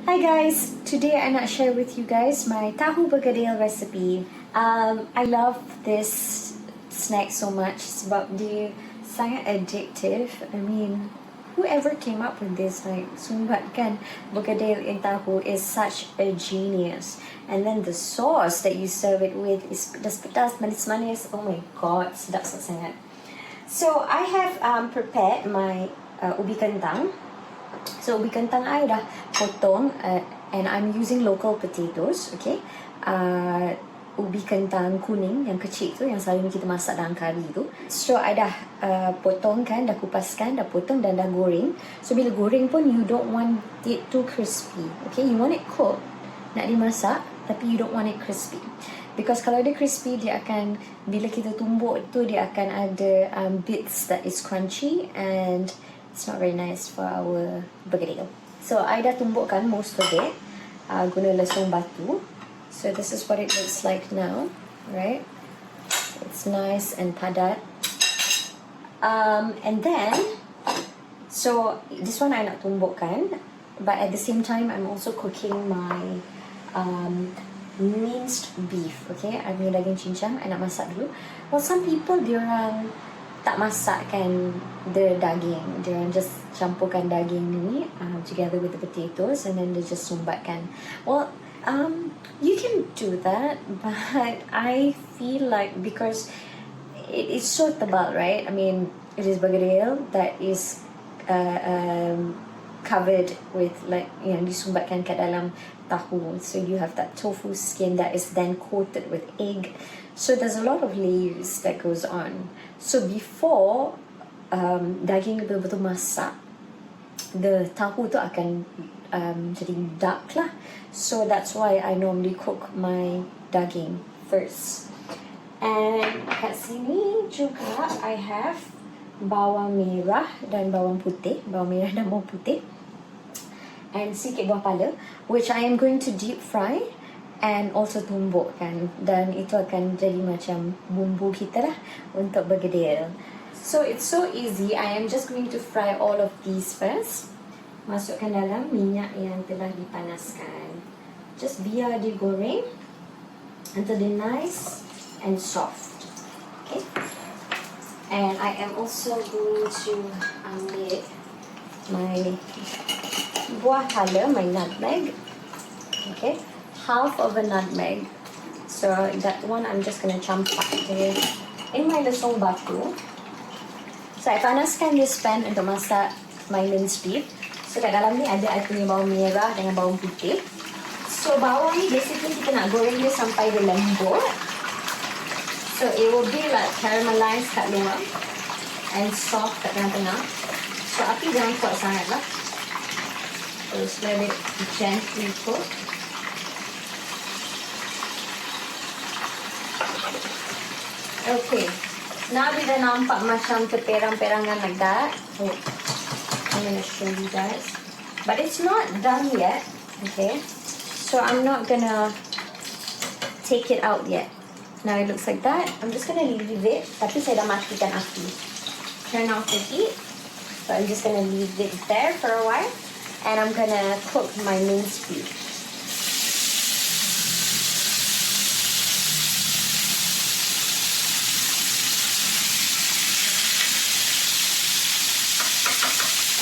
Hi guys, today I'm not share with you guys my Tauhu Begedil recipe. I love this snack so much sebab dia sangat addictive. I mean, whoever came up with this, like, sumbat kan, Begedil in tahu is such a genius. And then the sauce that you serve it with is pedas-pedas, manis-manis. Oh my god, sedap sangat. So I have prepared my ubi kentang. So ubi kentang I dah potong and I'm using local potatoes, okay? Ubi kentang kuning yang kecil tu yang selalu kita masak dalam kari tu. So I dah potongkan, dah kupaskan, dah potong dan dah goreng. So bila goreng pun you don't want it too crispy, okay? You want it cooked, nak dimasak, tapi you don't want it crispy. Because kalau dia crispy, dia akan, bila kita tumbuk tu, dia akan ada bits that is crunchy and it's not very nice for our begedil. So I dah tumbukkan most of it guna lesung batu. So this is what it looks like now, right? It's nice and padat. And then, so this one I nak tumbukkan, but at the same time I'm also cooking my minced beef, okay? I punya daging cincang, I nak masak dulu. Well, some people diorang tak masakkan the daging, diorang just campurkan daging ni together with the potatoes and then they just sumbatkan. Well, you can do that, but I feel like because it is so tebal, right? I mean, it is begedil that is covered with, like, you know, disumbatkan kat dalam tahu. So you have that tofu skin that is then coated with egg. So there's a lot of layers that goes on. So before daging betul-betul masak, the tahu tu akan jadi dark lah. So that's why I normally cook my daging first. And kat sini juga I have bawang merah dan bawang putih, and sikit buah pala, which I am going to deep fry and also tumbukkan, dan itu akan jadi macam bumbu kita lah untuk begedil. So it's so easy. I am just going to fry all of these first. Masukkan dalam minyak yang telah dipanaskan. Just biar dia goreng until they're nice and soft. Okay. And I am also going to ambil my buah pala, my nutmeg. Okay. Half of a nutmeg. So that one I'm just gonna campak it in my lesung batu. So I panaskan this pan untuk masak my minced beef. So kat dalam ni ada I punya bawang merah dengan bawang putih. So bawang ni basically kita nak goreng dia sampai dia lembut. So it will be like caramelized kat luar and soft kat tengah-tengah. So api jangan kuat sangat lah. Just let it gently cook. Okay, now bila nampak macam terperang-perangan like that, I'm going to show you guys. But it's not done yet, okay? So I'm not going to take it out yet. Now it looks like that. I'm just going to leave it. Tapi saya dah matikan api. Turn off the heat. So I'm just going to leave it there for a while. And I'm going to cook my minced beef.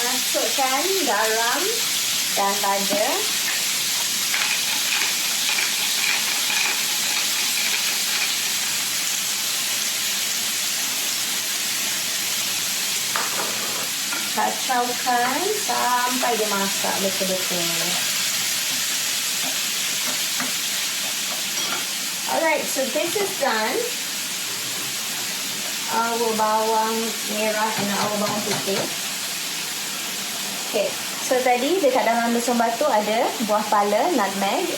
Masukkan garam dan lada. Kacaukan sampai dia masak betul-betul. Alright, so this is done. Our bawang merah and our bawang putih. Okay, so tadi dekat dalam lesung batu ada buah pala, nutmeg.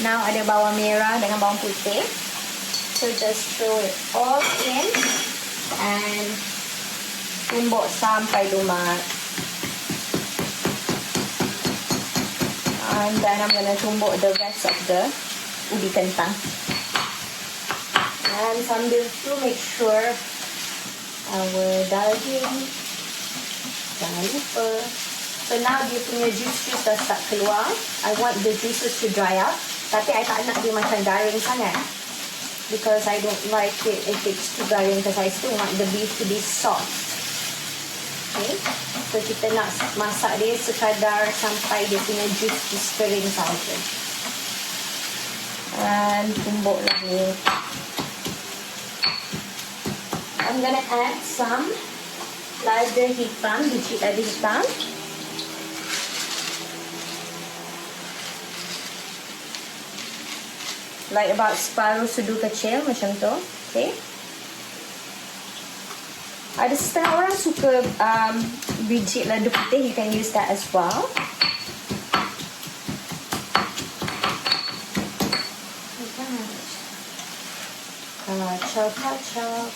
Now ada bawang merah dengan bawang putih. So just throw it all in and tumbuk sampai lumat. And then I'm gonna tumbuk the rest of the ubi kentang. And sambil tu make sure our daging, jangan lupa So now dia punya juice dah start keluar. I want the juices to dry up. Tapi I tak nak dia macam garing sangat. Because I don't like it if it's too garing. Because I still want the beef to be soft. Okay. So kita nak masak dia sekadar sampai dia punya juice tu kering saja. And tumbuk lagi. I'm gonna add some lada hitam, biji lada hitam. Like about separuh sudu kecil macam tu. Okay. Ada setengah orang suka biji lada putih. You can use that as well. Kacau.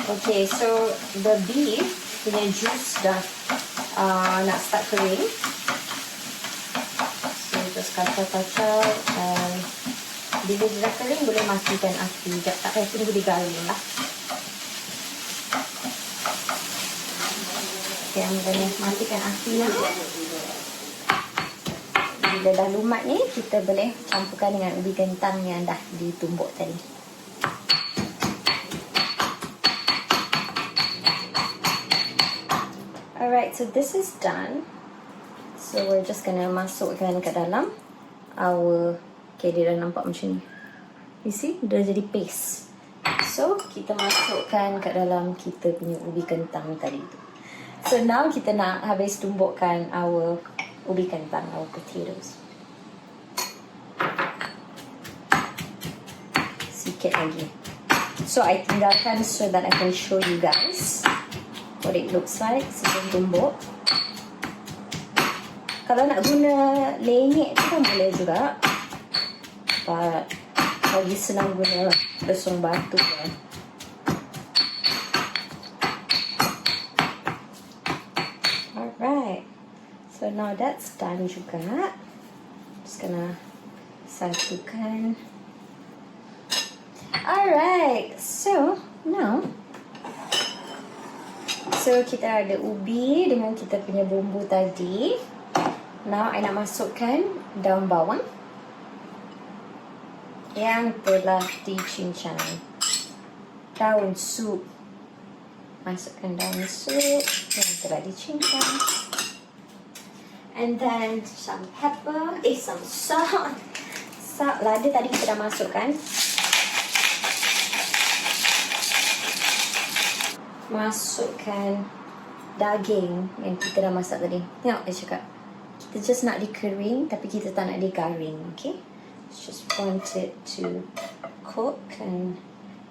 Okay, so the beef punya juice dah nak start kering. So just kacau and bila dia dah kering boleh matikan api. Tak payah tunggu dia garing lah. Okay, I'm gonna matikan api lah. Bila dah lumat ni, kita boleh campurkan dengan ubi kentang yang dah ditumbuk tadi. Alright, so this is done. So we're just gonna masukkan ke dalam our. Okay, dia dah nampak macam ni. You see? Dia dah jadi paste. So, kita masukkan ke dalam kita punya ubi kentang tadi tu. So, now kita nak habis tumbukkan our ubi kentang, our potatoes. Sikit lagi. So, I tinggalkan so that I can show you guys what it looks like sebelum tumbuk. Kalau nak guna lenyek tu pun boleh juga. But lagi senang guna lesung batu ya. Alright, so now that's done juga. Just gonna satukan. Alright, so now kita ada ubi dengan kita punya bumbu tadi. Now I nak masukkan daun bawang yang telah dicincang. Daun sup. Masukkan daun sup yang telah dicincang. And then some pepper, some salt. Lada tadi kita dah masukkan. Masukkan daging yang kita dah masak tadi. Tengok dia cakap. Kita just nak dia kering tapi kita tak nak dia garing, okay? Just want it to cook and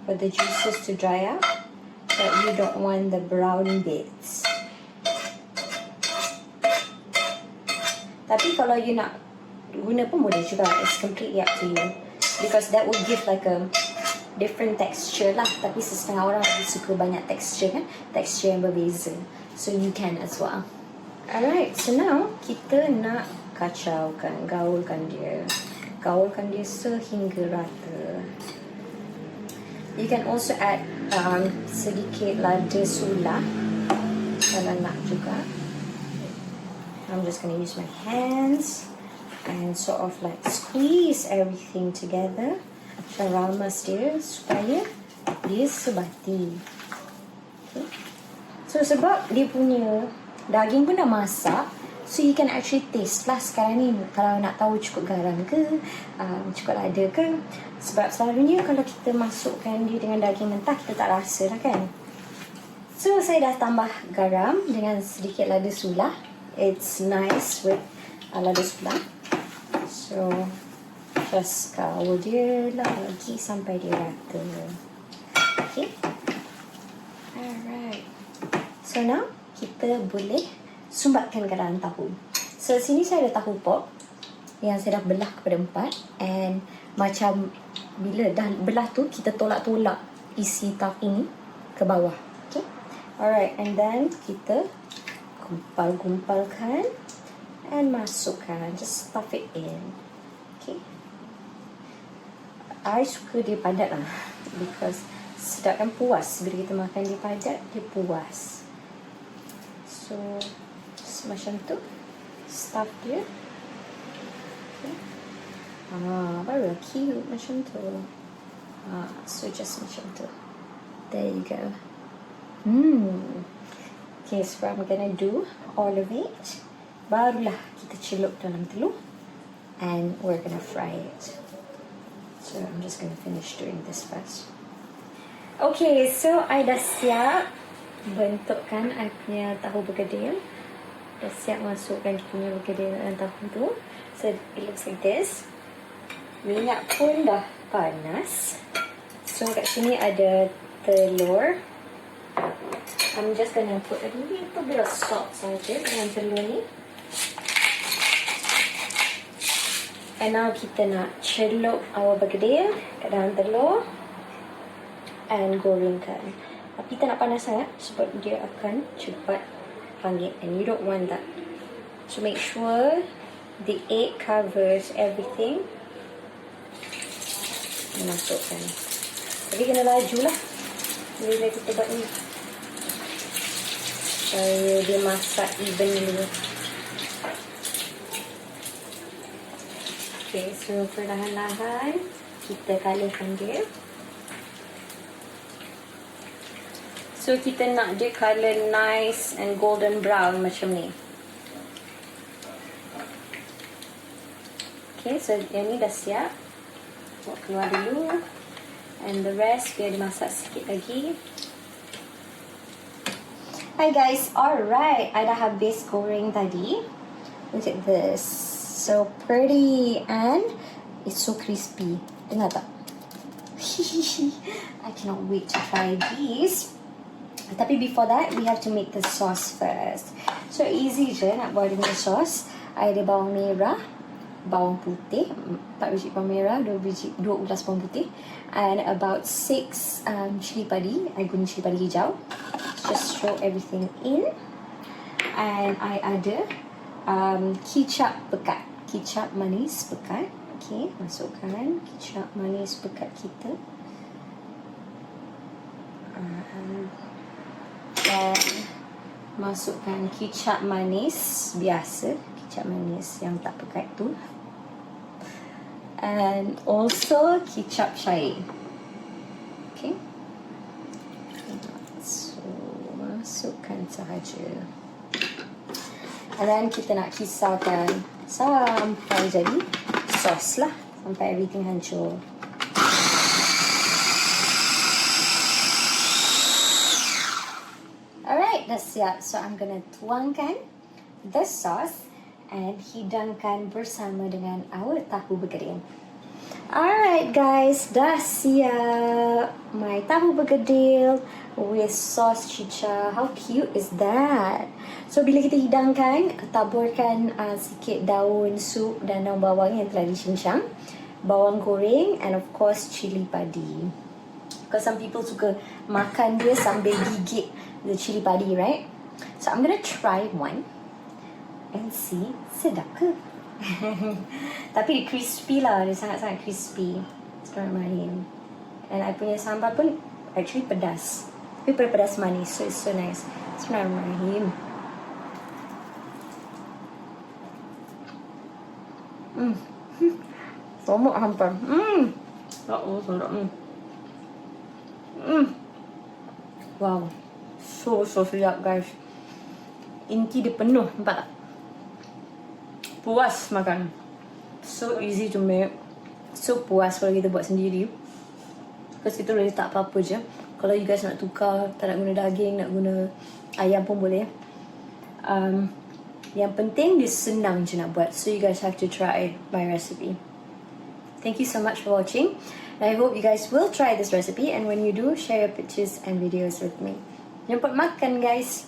for the juices to dry out, but you don't want the brown bits. Tapi kalau you nak guna pun boleh juga. It's completely up to you because that will give like a different texture lah. Tapi setengah orang lebih suka banyak texture kan, texture yang berbeza. So you can as well. Alright, so now kita nak kacaukan, gaulkan dia sehingga rata. You can also add sedikit lada sula kalau nak juga. I'm just going to use my hands and sort of like squeeze everything together ramas dia supaya dia sebati. Okay. So sebab dia punya daging pun dah masak, so you can actually taste lah sekarang ni kalau nak tahu cukup garam ke, cukup lada ke. Sebab selalunya kalau kita masukkan dia dengan daging mentah, kita tak rasa lah kan. So saya dah tambah garam dengan sedikit lada sula. It's nice with lada sula. So just kawal dia lah lagi sampai dia rata. Okay. Alright. So now kita boleh sumbatkan ke dalam tahu. So sini saya ada tahu pop yang saya dah belah kepada 4. And macam bila dah belah tu, kita tolak-tolak isi tahu ni ke bawah. Okay. Alright, and then kita gumpal-gumpalkan and masukkan. Just stuff it in. Okay. I suka dia padat lah because sedap kan, puas bila kita makan dia padat, dia puas. So macam tu. stuff dia. Okay. Baru cute macam tu. So just macam tu. There you go. Okay, so I'm gonna do all of it. Barulah kita celup dalam telur. And we're gonna fry it. So I'm just gonna finish doing this first. Okay, so I dah siap bentukkan I punya tahu bergedil. Dah siap masukkan kita punya bergedil dan tahu tu. So it looks like this. Minyak pun dah panas. So kat sini ada telur. I'm just gonna put a little bit of salt saja dengan telur ni. And now kita nak celup our bergedil kat dalam telur and gorengkan. Tapi tak nak panas sangat sebab dia akan cepat panggil, and you don't want that. So make sure the egg covers everything. Masukkan. Tapi kena laju lah bila kita buat ni, supaya dia masak evenly. Okay, so perlahan-lahan kita kalahkan dia. So kita nak dia colour nice and golden brown macam ni. Okay, so yang ni dah siap. Buat keluar dulu. And the rest biar dimasak sikit lagi. Hi guys, alright, I dah habis goreng tadi. Look at this, so pretty and it's so crispy. Dengar tak? I cannot wait to try these. Tapi before that, we have to make the sauce first. So easy je nak buat dengan sauce. I ada bawang merah, bawang putih, 4 biji bawang merah, 2 ulas bawang putih, and about 6 cili padi. I guna cili padi hijau. Just throw everything in. And I ada kicap pekat, kicap manis pekat. Okay, masukkan kicap manis pekat kita. Dan masukkan kicap manis biasa, kicap manis yang tak pekat tu. And also kicap cair. Okay, so masukkan sahaja. And then kita nak kisarkan sampai jadi sos lah, sampai everything hancur. Alright, dah siap. So I'm gonna tuangkan the sauce and hidangkan bersama dengan our tahu bergedil. Alright guys, dah siap my tahu bergedil with sauce chicha. How cute is that? So bila kita hidangkan, taburkan sikit daun sup dan daun bawang yang telah dicincang, bawang goreng, and of course cili padi. Because some people suka makan dia sambil gigit the cili padi, right? So I'm gonna try one and see sedap ke. Tapi dia crispy lah, dia sangat-sangat crispy. Bismillahirrahmanirrahim. And I punya sambal pun actually pedas, tapi pedas manis, so it's so nice. Bismillahirrahmanirrahim. Somok hampir. Tak sedap. Wow, so sedap guys. Inti dia penuh, nampak tak? Puas makan. So easy to make. So puas kalau kita buat sendiri. Because kita boleh letak apa-apa je. Kalau you guys nak tukar, tak nak guna daging, nak guna ayam pun boleh. Yang penting dia senang je nak buat. So you guys have to try my recipe. Thank you so much for watching. And I hope you guys will try this recipe. And when you do, share your pictures and videos with me. Jemput makan guys.